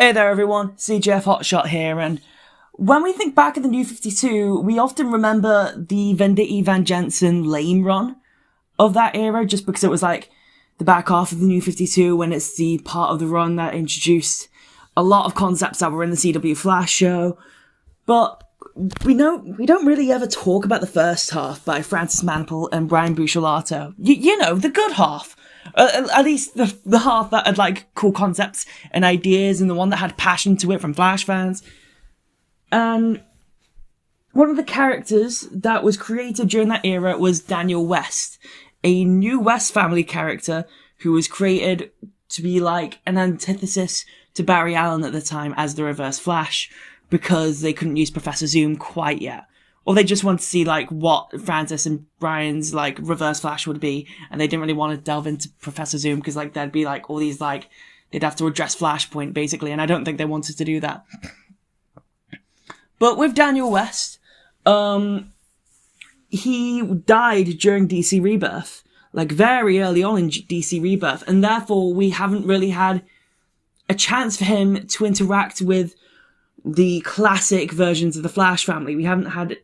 Hey there everyone, CJF Hotshot here, and when we think back at the New 52, we often remember the Venditti Van Jensen lame run of that era, just because it was like the back half of the New 52 when it's the part of the run that introduced a lot of concepts that were in the CW Flash show. But we don't really ever talk about the first half by Francis Manapul and Brian Buccellato. You know, the good half. At least the half that had like cool concepts and ideas, and the one that had passion to it from Flash fans. And one of the characters that was created during that era was Daniel West, a new West family character who was created to be like an antithesis to Barry Allen at the time as the Reverse Flash, because they couldn't use Professor Zoom quite yet. Or they just wanted to see, like, what Francis and Brian's, like, Reverse Flash would be, and they didn't really want to delve into Professor Zoom, because, like, there'd be, like, all these, like, they'd have to address Flashpoint, basically, and I don't think they wanted to do that. But with Daniel West, he died during DC Rebirth, like, very early on in DC Rebirth, and therefore we haven't really had a chance for him to interact with the classic versions of the Flash family. We haven't had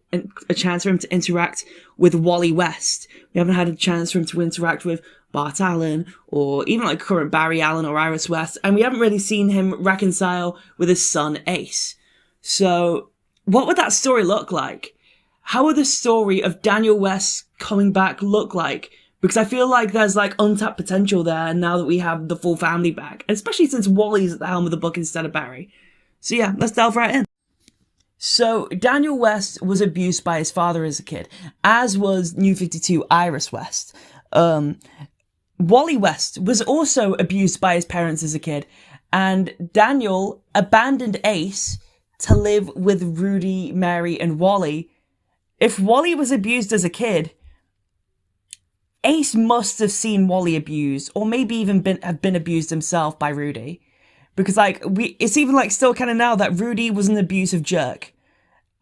a chance for him to interact with Wally West. We haven't had a chance for him to interact with Bart Allen, or even like current Barry Allen or Iris West, and we haven't really seen him reconcile with his son Ace. So, what would that story look like? How would the story of Daniel West coming back look like? Because I feel like there's like untapped potential there now that we have the full family back, especially since Wally's at the helm of the book instead of Barry. So yeah, let's delve right in. So, Daniel West was abused by his father as a kid, as was New 52 Iris West. Wally West was also abused by his parents as a kid, and Daniel abandoned Ace to live with Rudy, Mary, and Wally. If Wally was abused as a kid, Ace must have seen Wally abused, or maybe even have been abused himself by Rudy. Because, like, it's even, like, still kind of now that Rudy was an abusive jerk.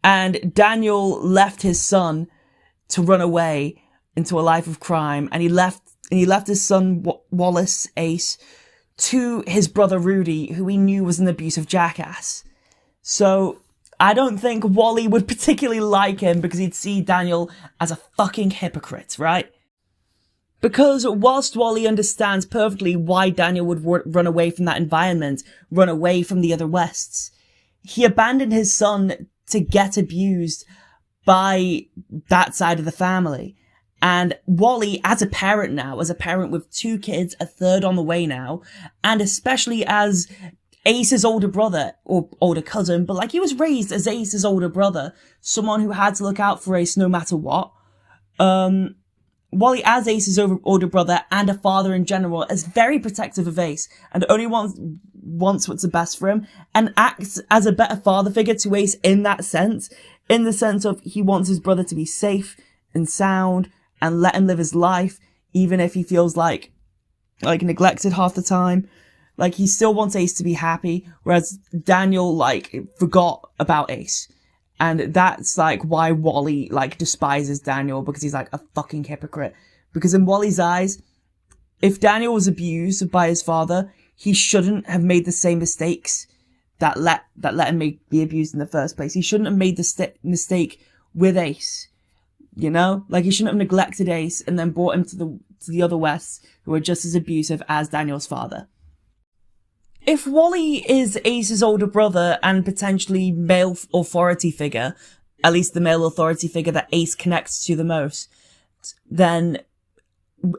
And Daniel left his son to run away into a life of crime. And he left his son, Wallace, Ace, to his brother Rudy, who he knew was an abusive jackass. So, I don't think Wally would particularly like him because he'd see Daniel as a fucking hypocrite, right? Because whilst Wally understands perfectly why Daniel would run away from that environment, run away from the other Wests, he abandoned his son to get abused by that side of the family. And Wally, as a parent now, as a parent with 2 kids, a third on the way now, and especially as Ace's older brother, or older cousin, but like he was raised as Ace's older brother, someone who had to look out for Ace no matter what, Wally, as Ace's older brother and a father in general, is very protective of Ace and only wants what's the best for him, and acts as a better father figure to Ace in that sense, in the sense of he wants his brother to be safe and sound and let him live his life, even if he feels like neglected half the time. Like, he still wants Ace to be happy, whereas Daniel, like, forgot about Ace. And that's, like, why Wally, like, despises Daniel, because he's, like, a fucking hypocrite. Because in Wally's eyes, if Daniel was abused by his father, he shouldn't have made the same mistakes that let him be abused in the first place. He shouldn't have made the mistake with Ace. You know? Like, he shouldn't have neglected Ace and then brought him to the other Wests, who are just as abusive as Daniel's father. If Wally is Ace's older brother and potentially male authority figure, at least the male authority figure that Ace connects to the most, then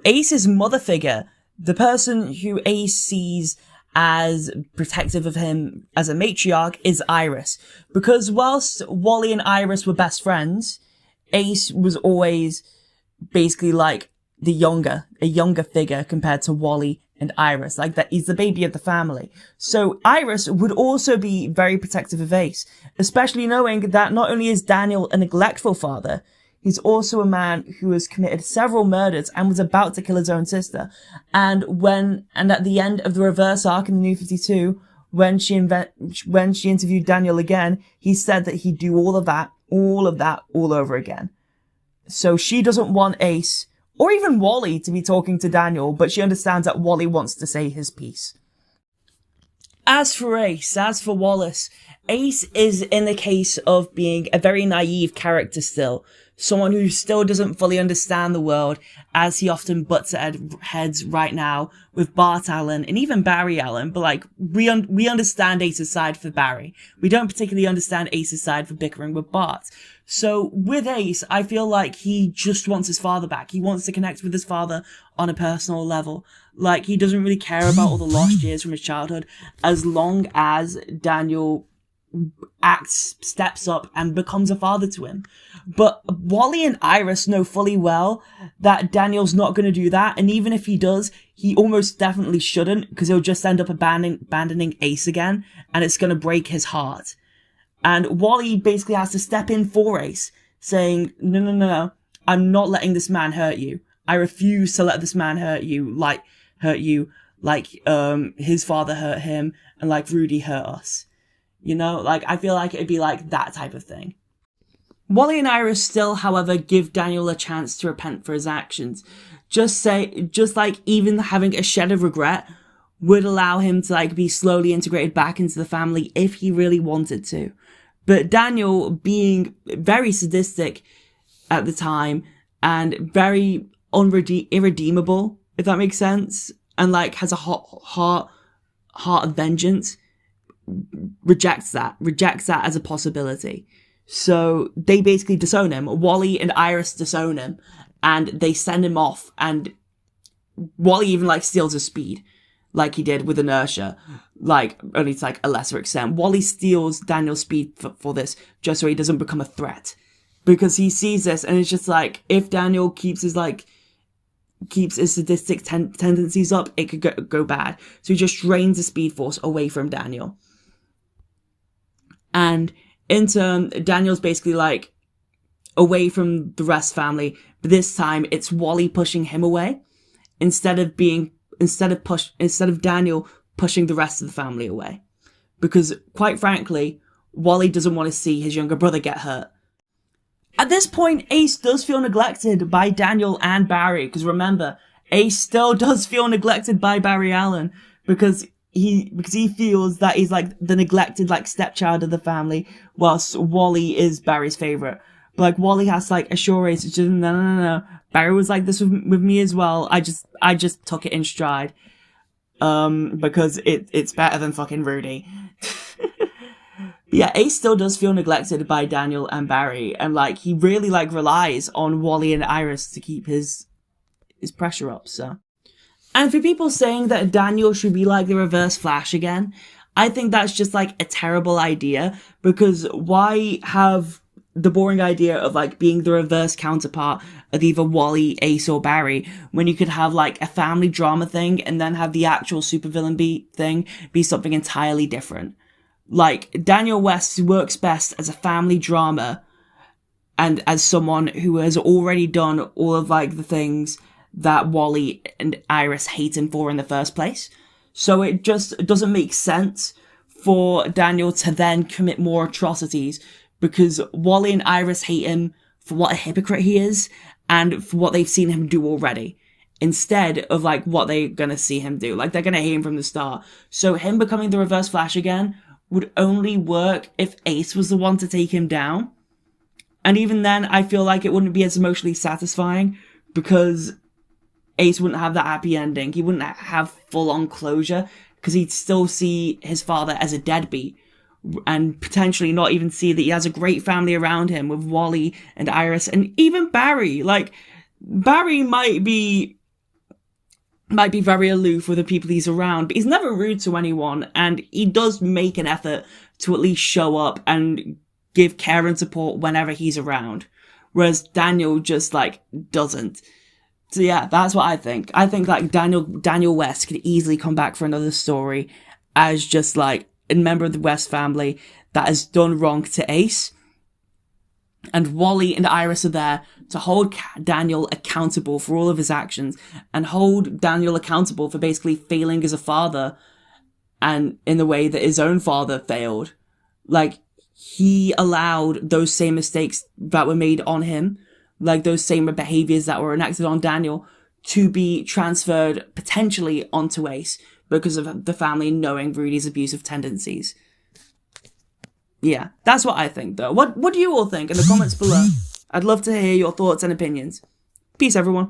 Ace's mother figure, the person who Ace sees as protective of him as a matriarch, is Iris. Because whilst Wally and Iris were best friends, Ace was always basically like a younger figure compared to Wally and Iris, like that he's the baby of the family. So Iris would also be very protective of Ace, especially knowing that not only is Daniel a neglectful father, he's also a man who has committed several murders and was about to kill his own sister. And at the end of the reverse arc in the New 52, when she interviewed Daniel again, he said that he'd do all of that all over again. So she doesn't want Ace or even Wally to be talking to Daniel, but she understands that Wally wants to say his piece. As for Wallace, Ace is in the case of being a very naive character still. Someone who still doesn't fully understand the world, as he often butts heads right now with Bart Allen and even Barry Allen. But like, we understand Ace's side for Barry. We don't particularly understand Ace's side for bickering with Bart. So with Ace, I feel like he just wants his father back. He wants to connect with his father on a personal level. Like, he doesn't really care about all the lost years from his childhood, as long as Daniel steps up and becomes a father to him. But Wally and Iris know fully well that Daniel's not going to do that, and even if he does, he almost definitely shouldn't, because he'll just end up abandoning Ace again, and it's going to break his heart. And Wally basically has to step in for Ace, saying, no, I'm not letting this man hurt you. I refuse to let this man hurt you like his father hurt him, and like Rudy hurt us. You know, like, I feel like it'd be like that type of thing. Wally and Iris still, however, give Daniel a chance to repent for his actions. Just like even having a shed of regret would allow him to like be slowly integrated back into the family if he really wanted to. But Daniel, being very sadistic at the time and very irredeemable, if that makes sense, and like has a heart of vengeance, rejects that as a possibility. So they basically disown him. Wally and Iris disown him, and they send him off, and Wally even like steals his speed, like he did with Inertia, like only to like a lesser extent. Wally steals Daniel's speed for this, just so he doesn't become a threat, because he sees this, and it's just like, if Daniel keeps his sadistic tendencies up, it could go bad. So he just drains the Speed Force away from Daniel. And in turn, Daniel's basically like away from the rest family, but this time it's Wally pushing him away instead of Daniel pushing the rest of the family away. Because quite frankly, Wally doesn't want to see his younger brother get hurt. At this point, Ace does feel neglected by Daniel and Barry, because remember, Ace still does feel neglected by Barry Allen, because he feels that he's like the neglected like stepchild of the family, whilst Wally is Barry's favorite. But like, Wally has to like assure Ace, just, no. Barry was like this with me as well. I just took it in stride. Because it's better than fucking Rudy. But yeah, Ace still does feel neglected by Daniel and Barry, and like, he really like relies on Wally and Iris to keep his pressure up, so. And for people saying that Daniel should be like the Reverse Flash again, I think that's just like a terrible idea, because why have the boring idea of like being the reverse counterpart of either Wally, Ace, or Barry, when you could have like a family drama thing and then have the actual supervillain be something entirely different. Like, Daniel West works best as a family drama and as someone who has already done all of like the things that Wally and Iris hate him for in the first place. So it just doesn't make sense for Daniel to then commit more atrocities, because Wally and Iris hate him for what a hypocrite he is and for what they've seen him do already, instead of like what they're gonna see him do. Like, they're gonna hate him from the start. So him becoming the Reverse Flash again would only work if Ace was the one to take him down. And even then, I feel like it wouldn't be as emotionally satisfying, because Ace wouldn't have that happy ending. He wouldn't have full-on closure, because he'd still see his father as a deadbeat, and potentially not even see that he has a great family around him with Wally and Iris and even Barry. Like, Barry might be very aloof with the people he's around, but he's never rude to anyone, and he does make an effort to at least show up and give care and support whenever he's around, whereas Daniel just like doesn't. So yeah, that's what I think. I think like Daniel West could easily come back for another story as just like a member of the West family that has done wrong to Ace, and Wally and Iris are there to hold Daniel accountable for all of his actions, and hold Daniel accountable for basically failing as a father, and in the way that his own father failed. Like, he allowed those same mistakes that were made on him, like those same behaviors that were enacted on Daniel, to be transferred potentially onto Ace, because of the family knowing Rudy's abusive tendencies. Yeah, that's what I think, though. What do you all think in the comments below? I'd love to hear your thoughts and opinions. Peace, everyone.